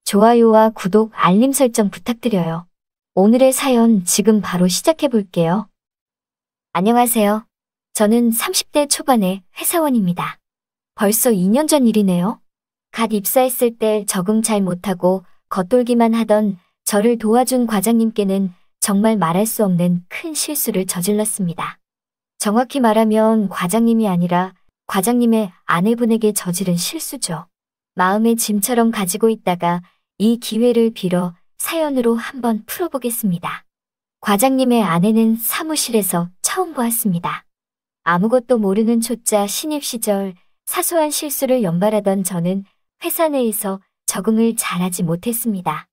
좋아요와 구독, 알림 설정 부탁드려요. 오늘의 사연 지금 바로 시작해 볼게요. 안녕하세요. 저는 30대 초반의 회사원입니다. 벌써 2년 전 일이네요. 갓 입사했을 때 적응 잘 못하고 겉돌기만 하던 저를 도와준 과장님께는 정말 말할 수 없는 큰 실수를 저질렀습니다. 정확히 말하면 과장님이 아니라 과장님의 아내분에게 저지른 실수죠. 마음의 짐처럼 가지고 있다가 이 기회를 빌어 사연으로 한번 풀어보겠습니다. 과장님의 아내는 사무실에서 처음 보았습니다. 아무것도 모르는 초짜 신입 시절 사소한 실수를 연발하던 저는 회사 내에서 적응을 잘하지 못했습니다.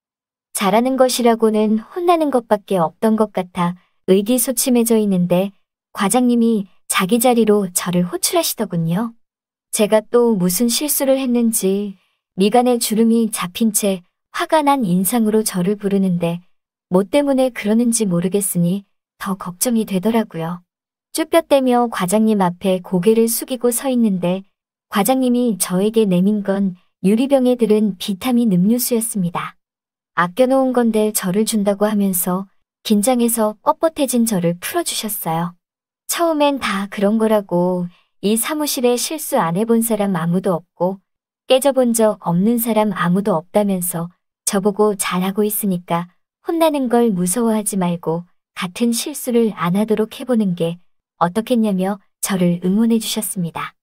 잘하는 것이라고는 혼나는 것밖에 없던 것 같아 의기소침해져 있는데 과장님이 자기 자리로 저를 호출하시더군요. 제가 또 무슨 실수를 했는지 미간에 주름이 잡힌 채 화가 난 인상으로 저를 부르는데 뭐 때문에 그러는지 모르겠으니 더 걱정이 되더라고요. 쭈뼛대며 과장님 앞에 고개를 숙이고 서 있는데 과장님이 저에게 내민 건 유리병에 들은 비타민 음료수였습니다. 아껴놓은 건데 저를 준다고 하면서 긴장해서 뻣뻣해진 저를 풀어주셨어요. 처음엔 다 그런 거라고, 이 사무실에 실수 안 해본 사람 아무도 없고 깨져본 적 없는 사람 아무도 없다면서 저보고 잘하고 있으니까 혼나는 걸 무서워하지 말고 같은 실수를 안 하도록 해보는 게 어떻겠냐며 저를 응원해 주셨습니다.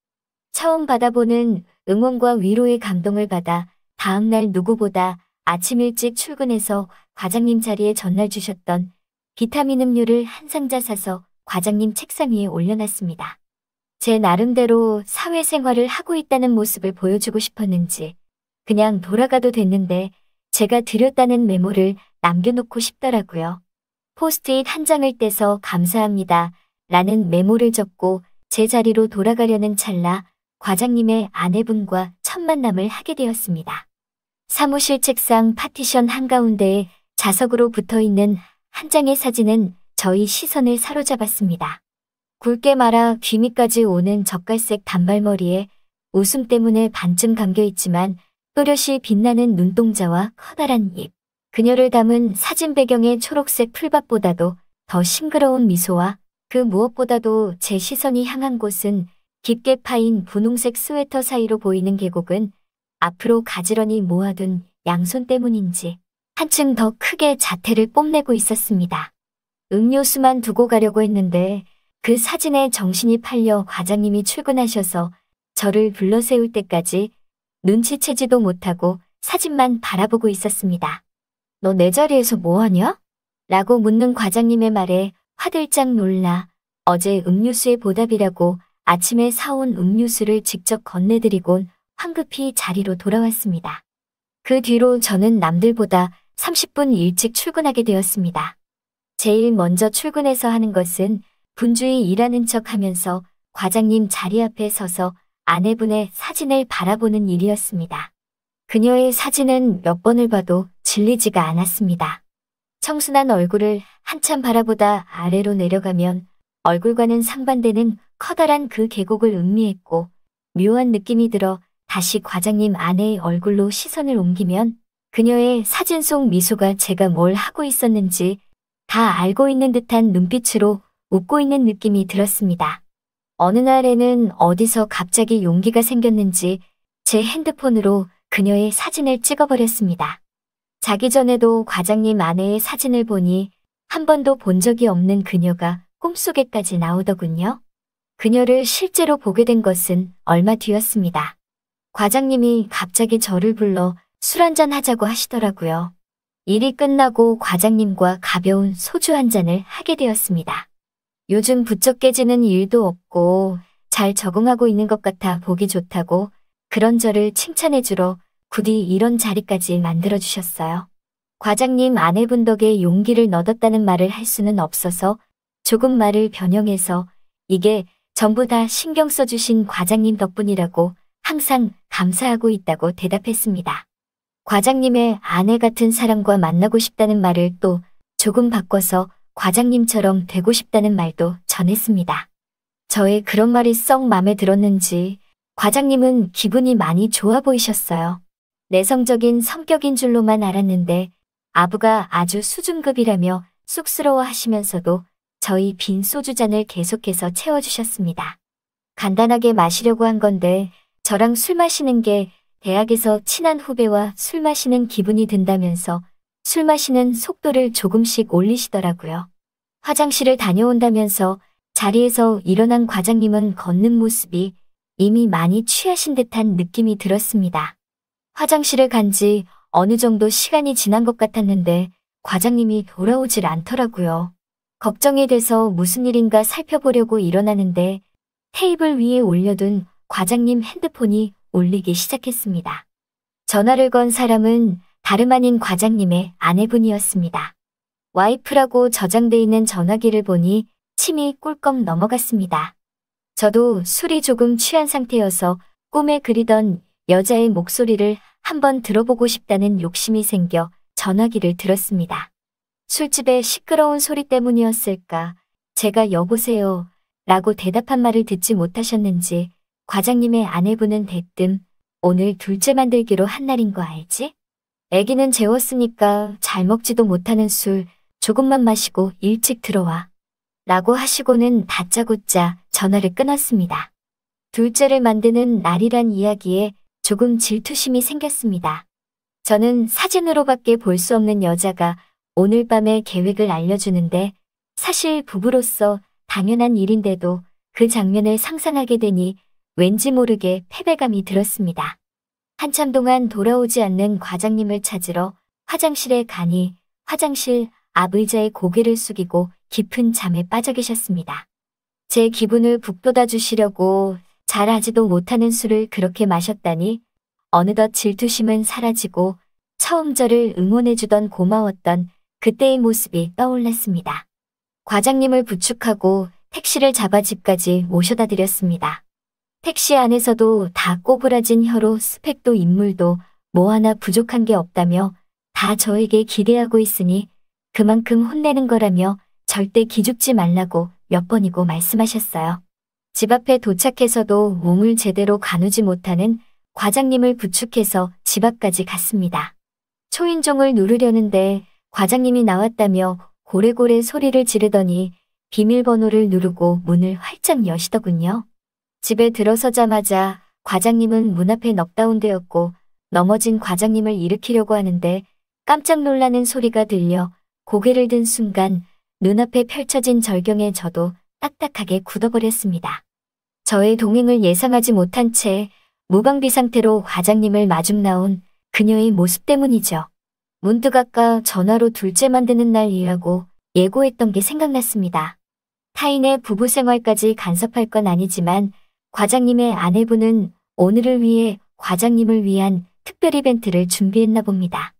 처음 받아보는 응원과 위로의 감동을 받아 다음날 누구보다 아침 일찍 출근해서 과장님 자리에 전날 주셨던 비타민 음료를 한 상자 사서 과장님 책상 위에 올려놨습니다. 제 나름대로 사회생활을 하고 있다는 모습을 보여주고 싶었는지 그냥 돌아가도 됐는데 제가 드렸다는 메모를 남겨놓고 싶더라고요. 포스트잇 한 장을 떼서 감사합니다 라는 메모를 적고 제 자리로 돌아가려는 찰나 과장님의 아내분과 첫 만남을 하게 되었습니다. 사무실 책상 파티션 한가운데에 자석으로 붙어있는 한 장의 사진은 저희 시선을 사로잡았습니다. 굵게 말아 귀 밑까지 오는 젓갈색 단발머리에 웃음 때문에 반쯤 감겨있지만 또렷이 빛나는 눈동자와 커다란 입. 그녀를 담은 사진 배경의 초록색 풀밭보다도 더 싱그러운 미소와 그 무엇보다도 제 시선이 향한 곳은 깊게 파인 분홍색 스웨터 사이로 보이는 계곡은 앞으로 가지런히 모아둔 양손 때문인지 한층 더 크게 자태를 뽐내고 있었습니다. 음료수만 두고 가려고 했는데 그 사진에 정신이 팔려 과장님이 출근하셔서 저를 불러세울 때까지 눈치채지도 못하고 사진만 바라보고 있었습니다. 너 내 자리에서 뭐하냐? 라고 묻는 과장님의 말에 화들짝 놀라 어제 음료수의 보답이라고 아침에 사온 음료수를 직접 건네드리곤 황급히 자리로 돌아왔습니다. 그 뒤로 저는 남들보다 30분 일찍 출근하게 되었습니다. 제일 먼저 출근해서 하는 것은 분주히 일하는 척 하면서 과장님 자리 앞에 서서 아내분의 사진을 바라보는 일이었습니다. 그녀의 사진은 몇 번을 봐도 질리지가 않았습니다. 청순한 얼굴을 한참 바라보다 아래로 내려가면 얼굴과는 상반되는 커다란 그 계곡을 음미했고 묘한 느낌이 들어 다시 과장님 아내의 얼굴로 시선을 옮기면 그녀의 사진 속 미소가 제가 뭘 하고 있었는지 다 알고 있는 듯한 눈빛으로 웃고 있는 느낌이 들었습니다. 어느 날에는 어디서 갑자기 용기가 생겼는지 제 핸드폰으로 그녀의 사진을 찍어버렸습니다. 자기 전에도 과장님 아내의 사진을 보니 한 번도 본 적이 없는 그녀가 꿈속에까지 나오더군요. 그녀를 실제로 보게 된 것은 얼마 뒤였습니다. 과장님이 갑자기 저를 불러 술 한잔 하자고 하시더라고요. 일이 끝나고 과장님과 가벼운 소주 한 잔을 하게 되었습니다. 요즘 부쩍 깨지는 일도 없고 잘 적응하고 있는 것 같아 보기 좋다고 그런 저를 칭찬해주러 부디 이런 자리까지 만들어주셨어요. 과장님 아내분 덕에 용기를 얻었다는 말을 할 수는 없어서 조금 말을 변형해서 이게 전부 다 신경 써주신 과장님 덕분이라고 항상 감사하고 있다고 대답했습니다. 과장님의 아내 같은 사람과 만나고 싶다는 말을 또 조금 바꿔서 과장님처럼 되고 싶다는 말도 전했습니다. 저의 그런 말이 썩 마음에 들었는지 과장님은 기분이 많이 좋아 보이셨어요. 내성적인 성격인 줄로만 알았는데 아부가 아주 수준급이라며 쑥스러워 하시면서도 저희 빈 소주잔을 계속해서 채워주셨습니다. 간단하게 마시려고 한 건데 저랑 술 마시는 게 대학에서 친한 후배와 술 마시는 기분이 든다면서 술 마시는 속도를 조금씩 올리시더라고요. 화장실을 다녀온다면서 자리에서 일어난 과장님은 걷는 모습이 이미 많이 취하신 듯한 느낌이 들었습니다. 화장실을 간 지 어느 정도 시간이 지난 것 같았는데 과장님이 돌아오질 않더라고요. 걱정이 돼서 무슨 일인가 살펴보려고 일어나는데 테이블 위에 올려둔 과장님 핸드폰이 울리기 시작했습니다. 전화를 건 사람은 다름 아닌 과장님의 아내분이었습니다. 와이프라고 저장돼 있는 전화기를 보니 침이 꿀꺽 넘어갔습니다. 저도 술이 조금 취한 상태여서 꿈에 그리던 여자의 목소리를 한번 들어보고 싶다는 욕심이 생겨 전화기를 들었습니다. 술집의 시끄러운 소리 때문이었을까 제가 여보세요 라고 대답한 말을 듣지 못하셨는지 과장님의 아내분은 대뜸 오늘 둘째 만들기로 한 날인 거 알지? 애기는 재웠으니까 잘 먹지도 못하는 술 조금만 마시고 일찍 들어와 라고 하시고는 다짜고짜 전화를 끊었습니다. 둘째를 만드는 날이란 이야기에 조금 질투심이 생겼습니다. 저는 사진으로밖에 볼 수 없는 여자가 오늘 밤의 계획을 알려주는데 사실 부부로서 당연한 일인데도 그 장면을 상상하게 되니 왠지 모르게 패배감이 들었습니다. 한참 동안 돌아오지 않는 과장님을 찾으러 화장실에 가니 화장실 앞 의자에 고개를 숙이고 깊은 잠에 빠져 계셨습니다. 제 기분을 북돋아 주시려고 잘하지도 못하는 술을 그렇게 마셨다니 어느덧 질투심은 사라지고 처음 저를 응원해주던 고마웠던 그때의 모습이 떠올랐습니다. 과장님을 부축하고 택시를 잡아 집까지 모셔다 드렸습니다. 택시 안에서도 다 꼬부라진 혀로 스펙도 인물도 뭐 하나 부족한 게 없다며 다 저에게 기대하고 있으니 그만큼 혼내는 거라며 절대 기죽지 말라고 몇 번이고 말씀하셨어요. 집 앞에 도착해서도 몸을 제대로 가누지 못하는 과장님을 부축해서 집 앞까지 갔습니다. 초인종을 누르려는데 과장님이 나왔다며 고래고래 소리를 지르더니 비밀번호를 누르고 문을 활짝 여시더군요. 집에 들어서자마자 과장님은 문 앞에 넉다운되었고 넘어진 과장님을 일으키려고 하는데 깜짝 놀라는 소리가 들려 고개를 든 순간 눈앞에 펼쳐진 절경에 저도 딱딱하게 굳어버렸습니다. 저의 동행을 예상하지 못한 채 무방비 상태로 과장님을 마중 나온 그녀의 모습 때문이죠. 문득 아까 전화로 둘째 만드는 날이라고 예고했던 게 생각났습니다. 타인의 부부 생활까지 간섭할 건 아니지만 과장님의 아내분은 오늘을 위해 과장님을 위한 특별 이벤트를 준비했나 봅니다.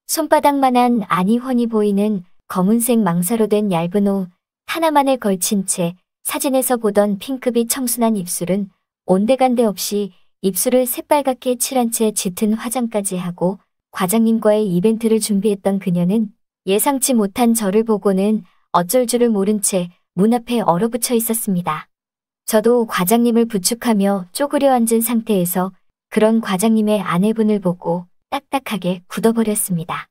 손바닥만한 아니 훤히 보이는 검은색 망사로 된 얇은 옷 하나만을 걸친 채 사진에서 보던 핑크빛 청순한 입술은 온데간데 없이 입술을 새빨갛게 칠한 채 짙은 화장까지 하고 과장님과의 이벤트를 준비했던 그녀는 예상치 못한 저를 보고는 어쩔 줄을 모른 채 문 앞에 얼어붙어 있었습니다. 저도 과장님을 부축하며 쪼그려 앉은 상태에서 그런 과장님의 아내분을 보고 딱딱하게 굳어버렸습니다.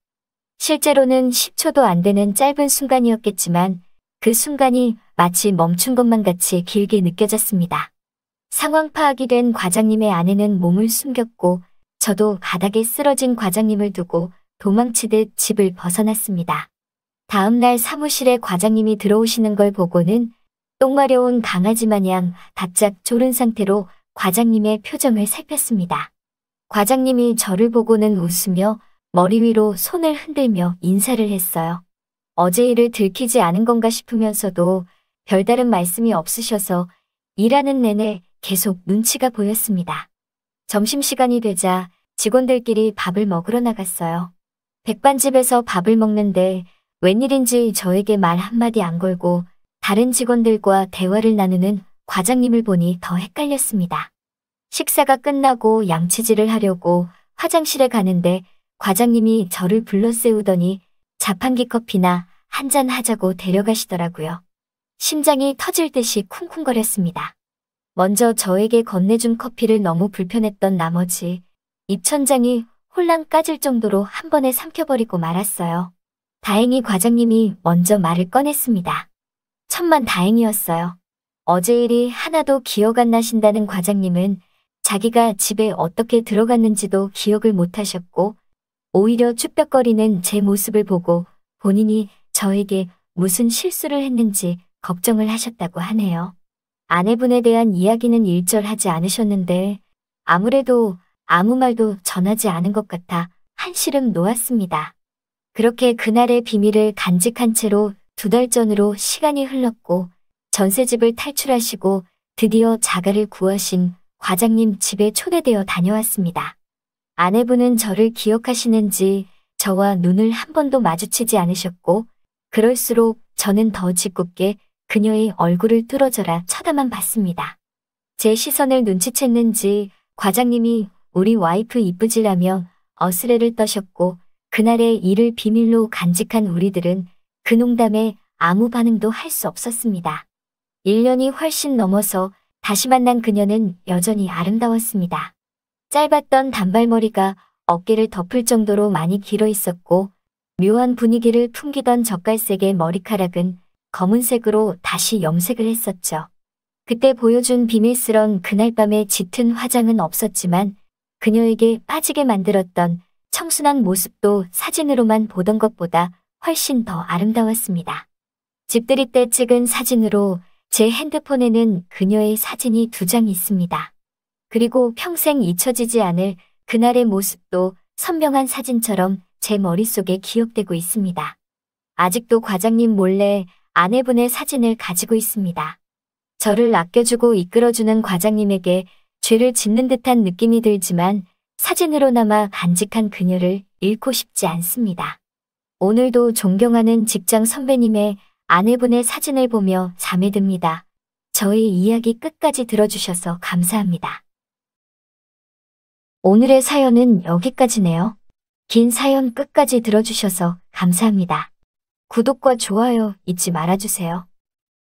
실제로는 10초도 안 되는 짧은 순간이었겠지만 그 순간이 마치 멈춘 것만 같이 길게 느껴졌습니다. 상황 파악이 된 과장님의 아내는 몸을 숨겼고 저도 바닥에 쓰러진 과장님을 두고 도망치듯 집을 벗어났습니다. 다음 날 사무실에 과장님이 들어오시는 걸 보고는 똥 마려운 강아지 마냥 바짝 졸은 상태로 과장님의 표정을 살폈습니다. 과장님이 저를 보고는 웃으며 머리 위로 손을 흔들며 인사를 했어요. 어제 일을 들키지 않은 건가 싶으면서도 별다른 말씀이 없으셔서 일하는 내내 계속 눈치가 보였습니다. 점심시간이 되자 직원들끼리 밥을 먹으러 나갔어요. 백반집에서 밥을 먹는데 웬일인지 저에게 말 한마디 안 걸고 다른 직원들과 대화를 나누는 과장님을 보니 더 헷갈렸습니다. 식사가 끝나고 양치질을 하려고 화장실에 가는데 과장님이 저를 불러 세우더니 자판기 커피나 한잔 하자고 데려가시더라고요. 심장이 터질 듯이 쿵쿵거렸습니다. 먼저 저에게 건네준 커피를 너무 불편했던 나머지 입천장이 홀랑 까질 정도로 한 번에 삼켜버리고 말았어요. 다행히 과장님이 먼저 말을 꺼냈습니다. 천만 다행이었어요. 어제 일이 하나도 기억 안 나신다는 과장님은 자기가 집에 어떻게 들어갔는지도 기억을 못 하셨고, 오히려 쭈뼛거리는 제 모습을 보고 본인이 저에게 무슨 실수를 했는지 걱정을 하셨다고 하네요. 아내분에 대한 이야기는 일절하지 않으셨는데 아무래도 아무 말도 전하지 않은 것 같아 한시름 놓았습니다. 그렇게 그날의 비밀을 간직한 채로 2달 전으로 시간이 흘렀고 전셋집을 탈출하시고 드디어 자가를 구하신 과장님 집에 초대되어 다녀왔습니다. 아내분은 저를 기억하시는지 저와 눈을 한 번도 마주치지 않으셨고 그럴수록 저는 더 짓궂게 그녀의 얼굴을 뚫어져라 쳐다만 봤습니다. 제 시선을 눈치챘는지 과장님이 우리 와이프 이쁘지라며 어스레를 떠셨고 그날의 일을 비밀로 간직한 우리들은 그 농담에 아무 반응도 할 수 없었습니다. 1년이 훨씬 넘어서 다시 만난 그녀는 여전히 아름다웠습니다. 짧았던 단발머리가 어깨를 덮을 정도로 많이 길어 있었고 묘한 분위기를 풍기던 젓갈색의 머리카락은 검은색으로 다시 염색을 했었죠. 그때 보여준 비밀스런 그날 밤의 짙은 화장은 없었지만 그녀에게 빠지게 만들었던 청순한 모습도 사진으로만 보던 것보다 훨씬 더 아름다웠습니다. 집들이 때 찍은 사진으로 제 핸드폰에는 그녀의 사진이 2장 있습니다. 그리고 평생 잊혀지지 않을 그날의 모습도 선명한 사진처럼 제 머릿속에 기억되고 있습니다. 아직도 과장님 몰래 아내분의 사진을 가지고 있습니다. 저를 아껴주고 이끌어주는 과장님에게 죄를 짓는 듯한 느낌이 들지만 사진으로나마 간직한 그녀를 잃고 싶지 않습니다. 오늘도 존경하는 직장 선배님의 아내분의 사진을 보며 잠이 듭니다. 저의 이야기 끝까지 들어주셔서 감사합니다. 오늘의 사연은 여기까지네요. 긴 사연 끝까지 들어주셔서 감사합니다. 구독과 좋아요 잊지 말아주세요.